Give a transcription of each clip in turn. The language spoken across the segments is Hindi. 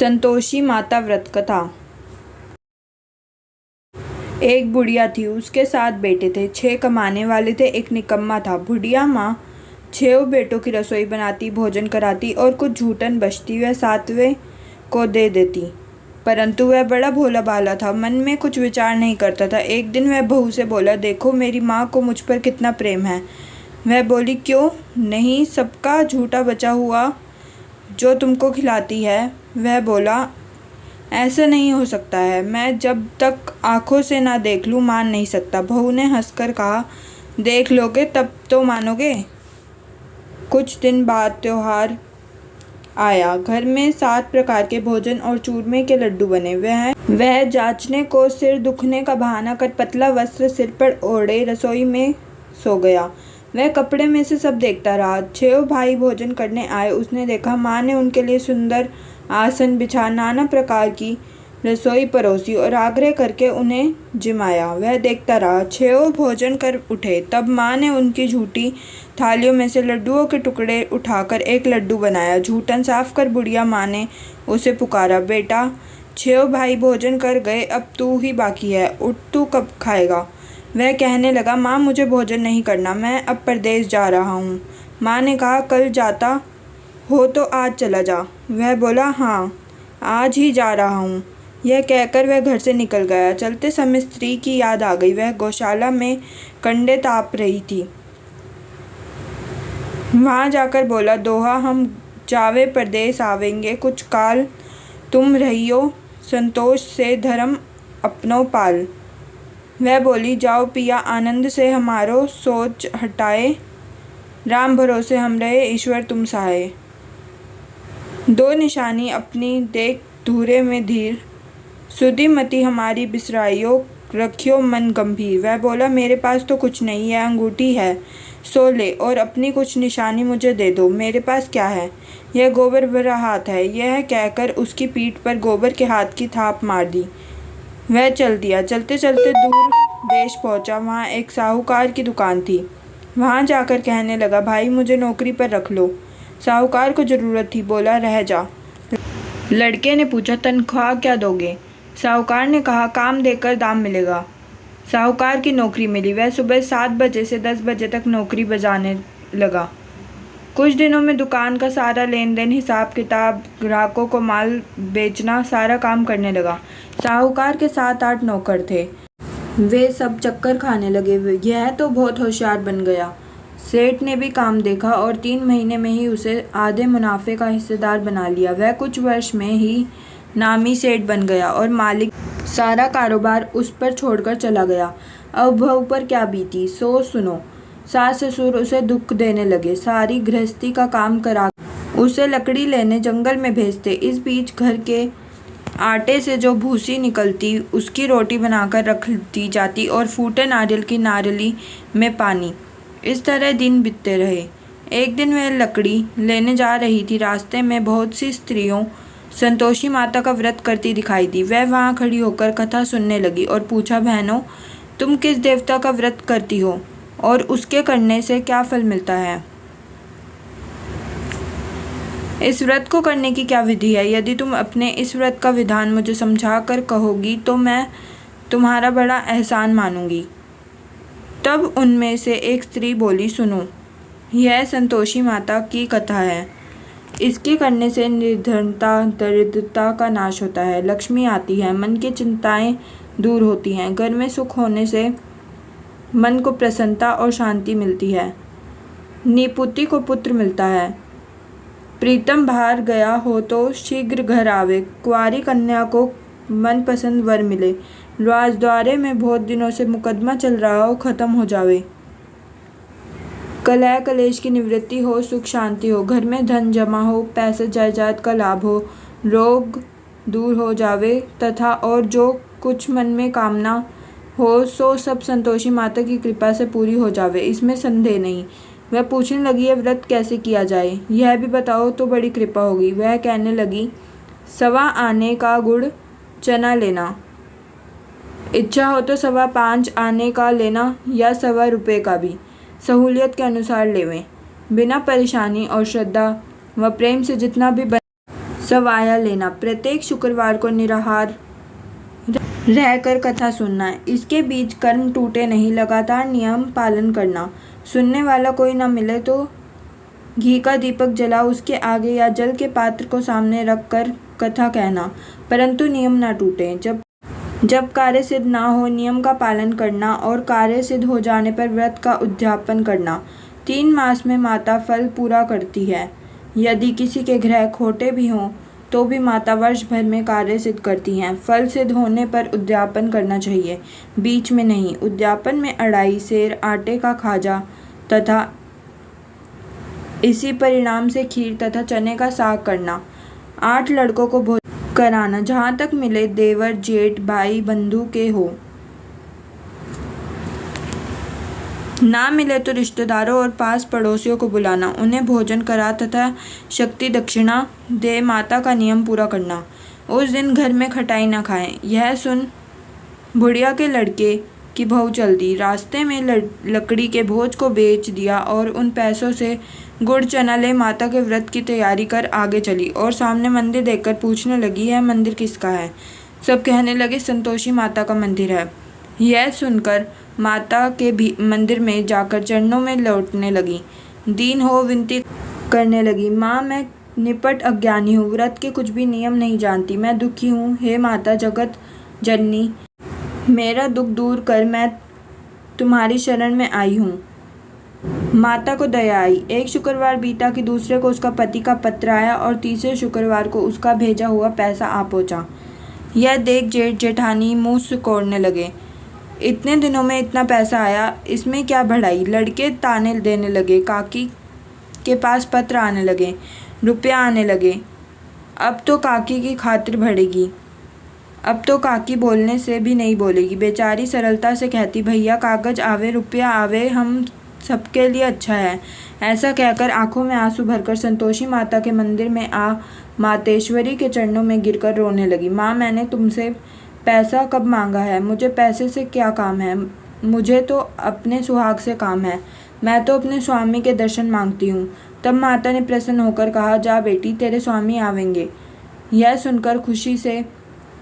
संतोषी माता व्रत कथा। एक बुढ़िया थी, उसके 7 बेटे थे। 6 कमाने वाले थे, एक निकम्मा था। बुढ़िया माँ 6 बेटों की रसोई बनाती, भोजन कराती और कुछ झूठन बचती वह 7वें को दे देती। परंतु वह बड़ा भोला भाला था, मन में कुछ विचार नहीं करता था। एक दिन वह बहू से बोला, देखो मेरी माँ को मुझ पर कितना प्रेम है। वह बोली, क्यों नहीं, सबका झूठा बचा हुआ जो तुमको खिलाती है। वह बोला, ऐसा नहीं हो सकता है, मैं जब तक आंखों से ना देख लूं मान नहीं सकता। बहू ने हंसकर कहा, देख लोगे तब तो मानोगे। कुछ दिन बाद त्योहार आया। घर में 7 प्रकार के भोजन और चूरमे के लड्डू बने। वह जांचने को सिर दुखने का बहाना कर पतला वस्त्र सिर पर ओढ़े रसोई में सो गया। वह कपड़े में से सब देखता रहा। 6 भाई भोजन करने आए। उसने देखा माँ ने उनके लिए सुंदर आसन बिछा नाना प्रकार की रसोई परोसी और आग्रह करके उन्हें जिमाया। वह देखता रहा। 6 भोजन कर उठे, तब माँ ने उनकी झूठी थालियों में से लड्डुओं के टुकड़े उठाकर एक लड्डू बनाया। झूठन साफ कर बुढ़िया माँ ने उसे पुकारा, बेटा 6 भाई भोजन कर गए, अब तू ही बाकी है, उठ, तू कब खाएगा। वह कहने लगा, माँ मुझे भोजन नहीं करना, मैं अब परदेश जा रहा हूँ। माँ ने कहा, कल जाता हो तो आज चला जा। वह बोला, हाँ आज ही जा रहा हूँ। यह कहकर वह घर से निकल गया। चलते समय स्त्री की याद आ गई। वह गौशाला में कंडे ताप रही थी। वहाँ जाकर बोला, दोहा हम जावे परदेस आवेंगे, कुछ काल तुम रहियो, संतोष से धर्म अपनो पाल। वह बोली, जाओ पिया आनंद से हमारो सोच हटाए, राम भरोसे हम रहे, ईश्वर तुम सहाय। 2 निशानी अपनी देख धूरे में धीर, सुधी मति हमारी बिसराइयो, रखियो मन गंभीर। वह बोला, मेरे पास तो कुछ नहीं है, अंगूठी है सो ले और अपनी कुछ निशानी मुझे दे दो। मेरे पास क्या है, यह गोबर भरा हाथ है। यह कहकर उसकी पीठ पर गोबर के हाथ की थाप मार दी। वह चल दिया। चलते चलते दूर देश पहुंचा। वहाँ एक साहूकार की दुकान थी। वहाँ जाकर कहने लगा, भाई मुझे नौकरी पर रख लो। साहूकार को ज़रूरत थी, बोला, रह जा। लड़के ने पूछा, तनख्वाह क्या दोगे। साहूकार ने कहा, काम देकर दाम मिलेगा। साहूकार की नौकरी मिली। वह सुबह 7 बजे से 10 बजे तक नौकरी बजाने लगा। कुछ दिनों में दुकान का सारा लेन देन, हिसाब किताब, ग्राहकों को माल बेचना, सारा काम करने लगा। साहूकार के 7-8 नौकर थे। वे सब चक्कर खाने लगे। यह तो बहुत होशियार बन गया। सेठ ने भी काम देखा और 3 महीने में ही उसे आधे मुनाफे का हिस्सेदार बना लिया। वह कुछ वर्ष में ही नामी सेठ बन गया और मालिक सारा कारोबार उस पर छोड़कर चला गया। अब बहू पर क्या बीती सो सुनो। सास ससुर उसे दुख देने लगे। सारी गृहस्थी का काम करा उसे लकड़ी लेने जंगल में भेजते। इस बीच घर के आटे से जो भूसी निकलती उसकी रोटी बनाकर रख दी जाती और फूटे नारियल की नारली में पानी। इस तरह दिन बीतते रहे। एक दिन वह लकड़ी लेने जा रही थी। रास्ते में बहुत सी स्त्रियों संतोषी माता का व्रत करती दिखाई दी। वह वहाँ खड़ी होकर कथा सुनने लगी और पूछा, बहनों तुम किस देवता का व्रत करती हो और उसके करने से क्या फल मिलता है। इस व्रत को करने की क्या विधि है। यदि तुम अपने इस व्रत का विधान मुझे समझा कर कहोगी तो मैं तुम्हारा बड़ा एहसान मानूंगी। तब उनमें से एक स्त्री बोली, सुनो, यह संतोषी माता की कथा है। इसके करने से निर्धनता दरिद्रता का नाश होता है, लक्ष्मी आती है, मन की चिंताएं दूर होती हैं, घर में सुख होने से मन को प्रसन्नता और शांति मिलती है, निपुति को पुत्र मिलता है, प्रीतम बाहर गया हो तो शीघ्र घर आवे, कुंवारी कन्या को मनपसंद वर मिले, राजद्वारे में बहुत दिनों से मुकदमा चल रहा हो खत्म हो जावे, कलह कलेश की निवृत्ति हो, सुख शांति हो, घर में धन जमा हो, पैसे जायदाद का लाभ हो, रोग दूर हो जावे तथा और जो कुछ मन में कामना हो सो सब संतोषी माता की कृपा से पूरी हो जावे, इसमें संदेह नहीं। वह पूछने लगी, यह व्रत कैसे किया जाए, यह भी बताओ तो बड़ी कृपा होगी। वह कहने लगी, 1.25 आने का गुड़ चना लेना, इच्छा हो तो 5.25 आने का लेना या 1.25 रुपये का भी, सहूलियत के अनुसार लेवें, बिना परेशानी और श्रद्धा व प्रेम से जितना भी सवाया लेना, प्रत्येक शुक्रवार को निराहार रहकर कथा सुनना, इसके बीच कर्म टूटे नहीं, लगातार नियम पालन करना, सुनने वाला कोई न मिले तो घी का दीपक जला उसके आगे या जल के पात्र को सामने रखकर कथा कहना, परंतु नियम न टूटे। जब कार्य सिद्ध ना हो नियम का पालन करना और कार्य सिद्ध हो जाने पर व्रत का उद्यापन करना। 3 मास में माता फल पूरा करती है। यदि किसी के ग्रह खोटे भी हों तो भी माता वर्ष भर में कार्य सिद्ध करती हैं। फल सिद्ध होने पर उद्यापन करना चाहिए, बीच में नहीं। उद्यापन में अढ़ाई सेर आटे का खाजा तथा इसी परिणाम से खीर तथा चने का साग करना। 8 लड़कों को भोजन कराना, जहाँ तक मिले देवर जेठ भाई बंधु के हो, ना मिले तो रिश्तेदारों और पास पड़ोसियों को बुलाना, उन्हें भोजन करा तथा शक्ति दक्षिणा दे माता का नियम पूरा करना। उस दिन घर में खटाई न खाएं। यह सुन बुढ़िया के लड़के की बहू चल दी। रास्ते में लकड़ी के भोज को बेच दिया और उन पैसों से गुड़ चना ले माता के व्रत की तैयारी कर आगे चली और सामने मंदिर देखकर पूछने लगी, यह मंदिर किसका है? सब कहने लगे, संतोषी माता का मंदिर है। यह सुनकर माता के भी मंदिर में जाकर चरणों में लौटने लगी, दीन हो विनती करने लगी, माँ मैं निपट अज्ञानी हूँ, व्रत के कुछ भी नियम नहीं जानती, मैं दुखी हूँ। हे माता जगत जननी, मेरा दुख दूर कर, मैं तुम्हारी शरण में आई हूँ। माता को दया आई। एक शुक्रवार बीता कि दूसरे को उसका पति का पत्र आया और तीसरे शुक्रवार को उसका भेजा हुआ पैसा आ पहुँचा। यह देख जेठ जेठानी मुँह सिकोड़ने लगे, इतने दिनों में इतना पैसा आया, इसमें क्या बढ़ाई? लड़के ताने देने लगे, काकी के पास पत्र आने लगे, रुपया आने लगे। अब तो काकी की खातिर बढ़ेगी, अब तो काकी बोलने से भी नहीं बोलेगी। बेचारी सरलता से कहती, भैया कागज आवे रुपया आवे, हम सबके लिए अच्छा है। ऐसा कहकर आंखों में आंसू भरकर संतोषी माता के मंदिर में आ मातेश्वरी के चरणों में गिरकर रोने लगी। माँ मैंने तुमसे पैसा कब मांगा है? मुझे पैसे से क्या काम है? मुझे तो अपने सुहाग से काम है, मैं तो अपने स्वामी के दर्शन मांगती हूँ। तब माता ने प्रसन्न होकर कहा, जा बेटी तेरे स्वामी आवेंगे। यह सुनकर खुशी से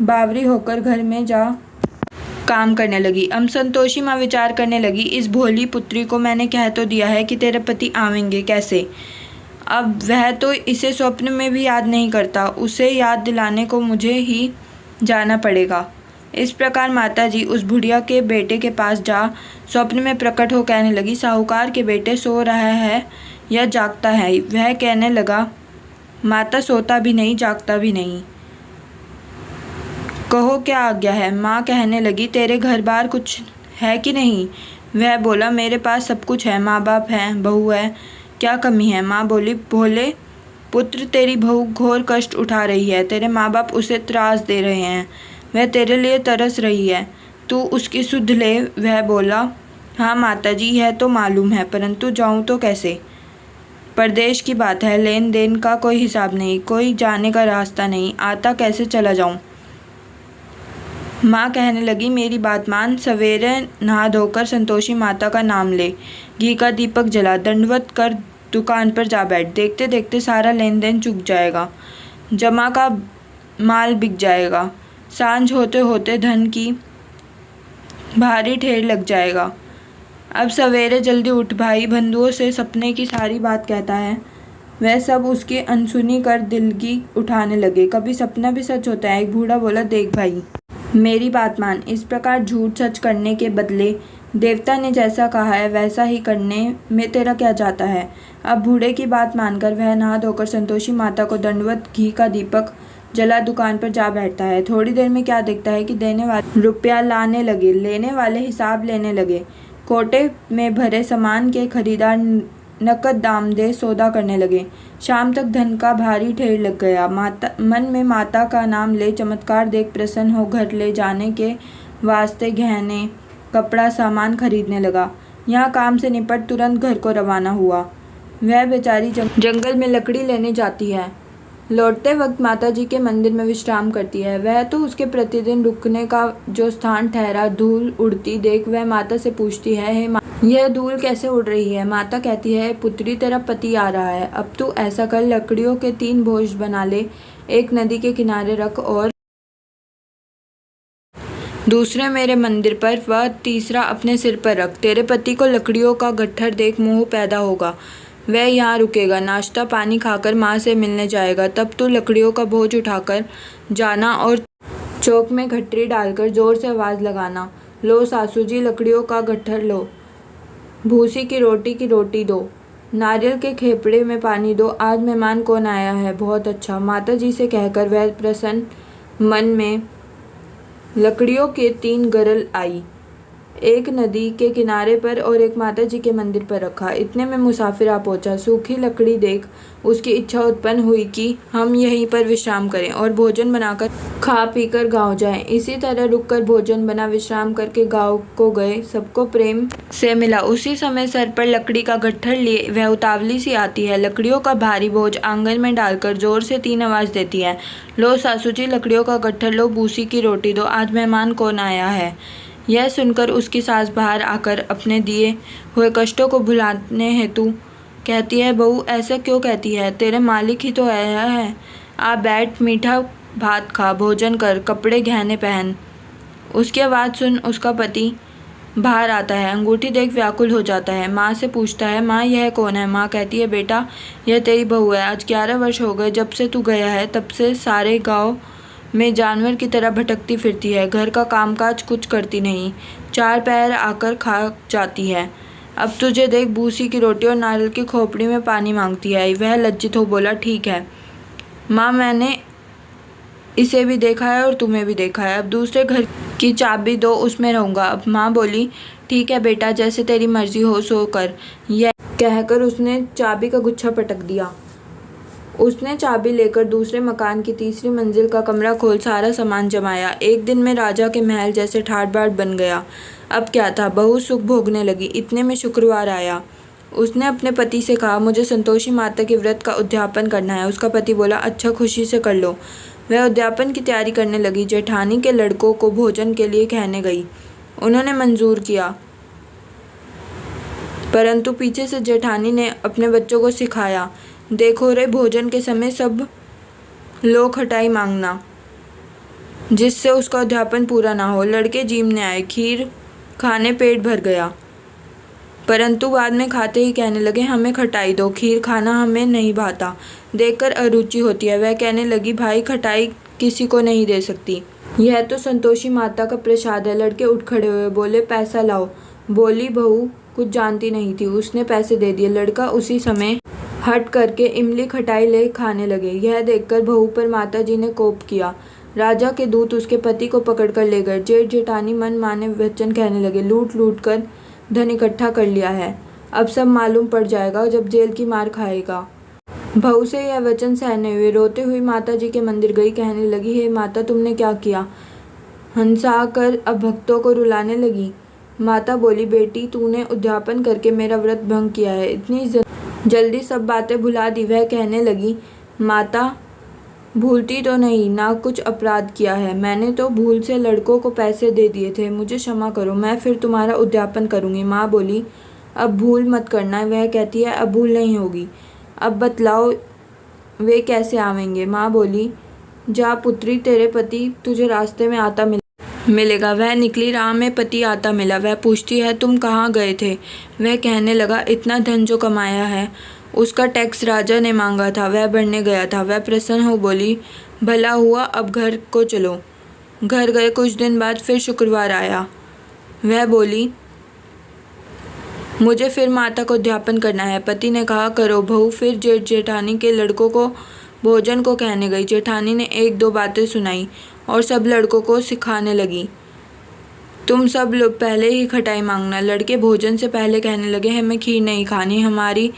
बावरी होकर घर में जा काम करने लगी। अब संतोषी माँ विचार करने लगी, इस भोली पुत्री को मैंने कह तो दिया है कि तेरे पति आवेंगे, कैसे? अब वह तो इसे स्वप्न में भी याद नहीं करता, उसे याद दिलाने को मुझे ही जाना पड़ेगा। इस प्रकार माताजी उस बुढ़िया के बेटे के पास जा स्वप्न में प्रकट हो कहने लगी, साहूकार के बेटे सो रहा है या जागता है? वह कहने लगा, माता सोता भी नहीं जागता भी नहीं, कहो क्या आज्ञा है? माँ कहने लगी, तेरे घर बार कुछ है कि नहीं? वह बोला, मेरे पास सब कुछ है, माँ बाप हैं, बहू है, क्या कमी है? माँ बोली, भोले पुत्र तेरी बहू घोर कष्ट उठा रही है, तेरे माँ बाप उसे त्रास दे रहे हैं, वह तेरे लिए तरस रही है, तू उसकी सुध ले। वह बोला, हाँ माताजी यह तो मालूम है, परंतु जाऊँ तो कैसे? परदेश की बात है, लेन देन का कोई हिसाब नहीं, कोई जाने का रास्ता नहीं, आता कैसे चला जाऊँ? माँ कहने लगी, मेरी बात मान, सवेरे नहा धोकर संतोषी माता का नाम ले, घी का दीपक जला, दंडवत कर दुकान पर जा बैठ, देखते देखते सारा लेन देन चुक जाएगा, जमा का माल बिक जाएगा, सांझ होते होते धन की भारी ढेर लग जाएगा। अब सवेरे जल्दी उठ, भाई बंधुओं से सपने की सारी बात कहता है। वह सब उसकी अनसुनी कर दिलगी उठाने लगे। कभी सपना भी सच होता है। एक बूढ़ा बोला, देख भाई मेरी बात मान, इस प्रकार झूठ सच करने के बदले देवता ने जैसा कहा है वैसा ही करने में तेरा क्या जाता है? अब बूढ़े की बात मानकर वह नहा धोकर संतोषी माता को दंडवत घी का दीपक जला दुकान पर जा बैठता है। थोड़ी देर में क्या देखता है कि देने वाले रुपया लाने लगे, लेने वाले हिसाब लेने लगे। कोटे में भरे सामान के खरीदार नकद दाम दे सौदा करने लगे। शाम तक धन का भारी ढेर लग गया। मन में माता का नाम ले चमत्कार देख प्रसन्न हो घर ले जाने के वास्ते गहने कपड़ा सामान खरीदने लगा। यहाँ काम से निपट तुरंत घर को रवाना हुआ। वह बेचारी जंगल में लकड़ी लेने जाती है। लौटते वक्त माताजी के मंदिर में विश्राम करती है। वह तो उसके प्रतिदिन रुकने का जो स्थान ठहरा, धूल उड़ती देख वह माता से पूछती है, हे माँ यह धूल कैसे उड़ रही है? माता कहती है, पुत्री तेरा पति आ रहा है, अब तू ऐसा कर लकड़ियों के 3 बोझ बना ले, एक नदी के किनारे रख और दूसरे मेरे मंदिर पर व तीसरा अपने सिर पर रख। तेरे पति को लकड़ियों का गट्ठर देख मोह पैदा होगा, वह यहाँ रुकेगा, नाश्ता पानी खाकर माँ से मिलने जाएगा। तब तू लकड़ियों का बोझ उठाकर जाना और चौक में गठरी डालकर जोर से आवाज़ लगाना, लो सासू जी लकड़ियों का गट्ठर लो, भूसी की रोटी दो, नारियल के खेपड़े में पानी दो, आज मेहमान कौन आया है, बहुत अच्छा। माता जी से कहकर वह प्रसन्न मन में लकड़ियों के 3 गरल आई, एक नदी के किनारे पर और एक माता जी के मंदिर पर रखा। इतने में मुसाफिर आ पहुंचा। सूखी लकड़ी देख उसकी इच्छा उत्पन्न हुई कि हम यहीं पर विश्राम करें और भोजन बनाकर खा पीकर गांव जाएं। इसी तरह रुककर भोजन बना विश्राम करके गांव को गए, सबको प्रेम से मिला। उसी समय सर पर लकड़ी का गट्ठर लिए वह उतावली सी आती है, लकड़ियों का भारी बोझ आंगन में डालकर जोर से 3 आवाज़ देती है, लो सासू जी लकड़ियों का गट्ठर लो, भूसी की रोटी दो, आज मेहमान कौन आया है। यह सुनकर उसकी सास बाहर आकर अपने दिए हुए कष्टों को भुलाने हेतु कहती है, बहू ऐसा क्यों कहती है, तेरे मालिक ही तो आया है, आ बैठ, मीठा भात खा, भोजन कर, कपड़े गहने पहन। उसकी आवाज़ सुन उसका पति बाहर आता है, अंगूठी देख व्याकुल हो जाता है। माँ से पूछता है, माँ यह कौन है। माँ कहती है, बेटा यह तेरी बहू है, आज 11 वर्ष हो गए जब से तू गया है, तब से सारे गाँव में जानवर की तरह भटकती फिरती है, घर का कामकाज कुछ करती नहीं, 4 पैर आकर खा जाती है। अब तुझे देख भूसी की रोटी और नारियल की खोपड़ी में पानी मांगती है। वह लज्जित हो बोला, ठीक है माँ, मैंने इसे भी देखा है और तुम्हें भी देखा है, अब दूसरे घर की चाबी दो, उसमें रहूँगा। अब माँ बोली, ठीक है बेटा, जैसे तेरी मर्जी हो सो कर। यह कहकर उसने चाबी का गुच्छा पटक दिया। उसने चाबी लेकर दूसरे मकान की 3री मंजिल का कमरा खोल सारा सामान जमाया। एक दिन में राजा के महल जैसे ठाट बाट बन गया। अब क्या था, बहू सुख भोगने लगी। इतने में शुक्रवार आया। उसने अपने पति से कहा, मुझे संतोषी माता के व्रत का उद्यापन करना है। उसका पति बोला, अच्छा खुशी से कर लो। वह उद्यापन की तैयारी करने लगी। जेठानी के लड़कों को भोजन के लिए कहने गई। उन्होंने मंजूर किया, परंतु पीछे से जेठानी ने अपने बच्चों को सिखाया, देखो रे, भोजन के समय सब लोग खटाई मांगना, जिससे उसका उद्यापन पूरा ना हो। लड़के जीमने आए, खीर खाने पेट भर गया, परंतु बाद में खाते ही कहने लगे, हमें खटाई दो, खीर खाना हमें नहीं भाता, देखकर अरुचि होती है। वह कहने लगी, भाई खटाई किसी को नहीं दे सकती, यह तो संतोषी माता का प्रसाद है। लड़के उठ खड़े हुए, बोले पैसा लाओ। बोली बहू कुछ जानती नहीं थी, उसने पैसे दे दिए। लड़का उसी समय हट करके इमली खटाई ले खाने लगे। यह देखकर बहू पर माता जी ने कोप किया। राजा के दूत उसके पति को पकड़कर ले गए। जेठ जेठानी मन माने वचन कहने लगे, लूट लूट कर धन इकट्ठा कर लिया है, अब सब मालूम पड़ जाएगा जब जेल की मार खाएगा। बहू से यह वचन सहने हुए रोते हुई माता जी के मंदिर गई। कहने लगी, हे माता, तुमने क्या किया। हंसा कर अब भक्तों को रुलाने लगी। माता बोली, बेटी तूने उद्यापन करके मेरा व्रत भंग किया है, इतनी जल्दी सब बातें भुला दी। वह कहने लगी, माता भूलती तो नहीं, ना कुछ अपराध किया है, मैंने तो भूल से लड़कों को पैसे दे दिए थे, मुझे क्षमा करो, मैं फिर तुम्हारा उद्यापन करूँगी। माँ बोली, अब भूल मत करना। वह कहती है, अब भूल नहीं होगी, अब बतलाओ वे कैसे आवेंगे। माँ बोली, जा पुत्री, तेरे पति तुझे रास्ते में आता मिलेगा। वह निकली, राह में पति आता मिला। वह पूछती है, तुम कहाँ गए थे। वह कहने लगा, इतना धन जो कमाया है उसका टैक्स राजा ने मांगा था, वह भरने गया था। वह प्रसन्न हो बोली, भला हुआ, अब घर को चलो। घर गए। कुछ दिन बाद फिर शुक्रवार आया। वह बोली, मुझे फिर माता को उद्यापन करना है। पति ने कहा, करो। बहू फिर जेठ जेठानी के लड़कों को भोजन को कहने गई। जेठानी ने 1-2 बातें सुनाई और सब लड़कों को सिखाने लगी, तुम सब लोग पहले ही खटाई मांगना। लड़के भोजन से पहले कहने लगे, हमें खीर नहीं खानी, हमारी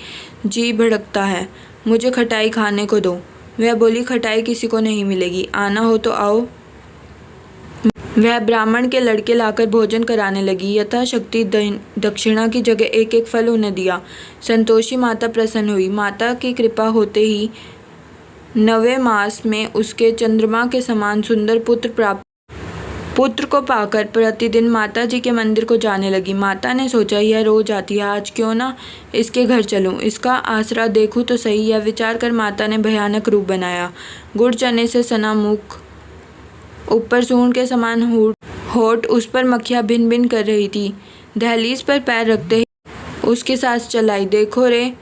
जी भड़कता है, मुझे खटाई खाने को दो। वह बोली, खटाई किसी को नहीं मिलेगी, आना हो तो आओ। वह ब्राह्मण के लड़के लाकर भोजन कराने लगी। यथाशक्ति दक्षिणा की जगह 1-1 फल उन्हें दिया। संतोषी माता प्रसन्न हुई। माता की कृपा होते ही 9वें मास में उसके चंद्रमा के समान सुंदर पुत्र पुत्र को पाकर प्रतिदिन माता जी के मंदिर को जाने लगी। माता ने सोचा, यह रोज आती है, आज क्यों ना इसके घर चलूं, इसका आसरा देखूं तो सही। यह विचार कर माता ने भयानक रूप बनाया। गुड़ चने से सना मुख, ऊपर सूंड के समान होठ, उस पर मक्खियाँ भिन भिन कर रही थी। दहलीज पर पैर रखते ही उसकी सांस चलाई। देखो रे,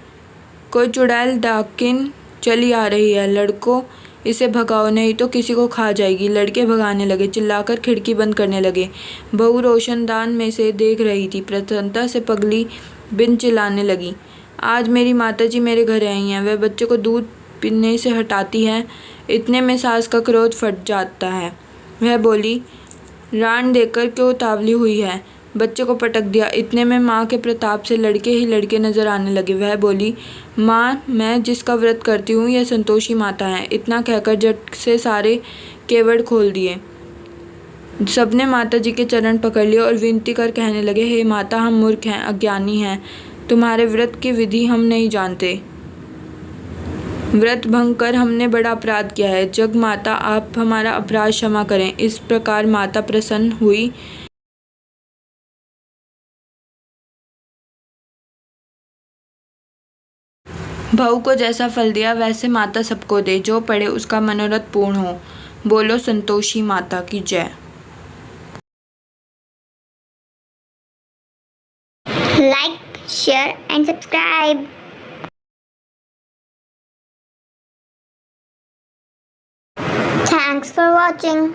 कोई चुड़ैल डाकिन चली आ रही है, लड़कों इसे भगाओ नहीं तो किसी को खा जाएगी। लड़के भगाने लगे, चिल्लाकर खिड़की बंद करने लगे। बहू रोशनदान में से देख रही थी। प्रसन्नता से पगली बिन चिल्लाने लगी, आज मेरी माताजी मेरे घर आई हैं। वह बच्चे को दूध पीने से हटाती है, इतने में सास का क्रोध फट जाता है। वह बोली, रान देकर क्यों उतावली हुई है, बच्चे को पटक दिया। इतने में माँ के प्रताप से लड़के ही लड़के नजर आने लगे। वह बोली, माँ, मैं जिसका व्रत करती हूँ यह संतोषी माता है। इतना कहकर झट से सारे केवड़ खोल दिए। सबने माता जी के चरण पकड़ लिए और विनती कर कहने लगे, हे माता, हम मूर्ख हैं, अज्ञानी हैं, तुम्हारे व्रत की विधि हम नहीं जानते। व्रत भंग कर हमने बड़ा अपराध किया है। जग माता, आप हमारा अपराध क्षमा करें। इस प्रकार माता प्रसन्न हुई। बहू को जैसा फल दिया वैसे माता सबको दे, जो पढ़े उसका मनोरथ पूर्ण हो। बोलो संतोषी माता की जय। Like, share and subscribe. Thanks for watching.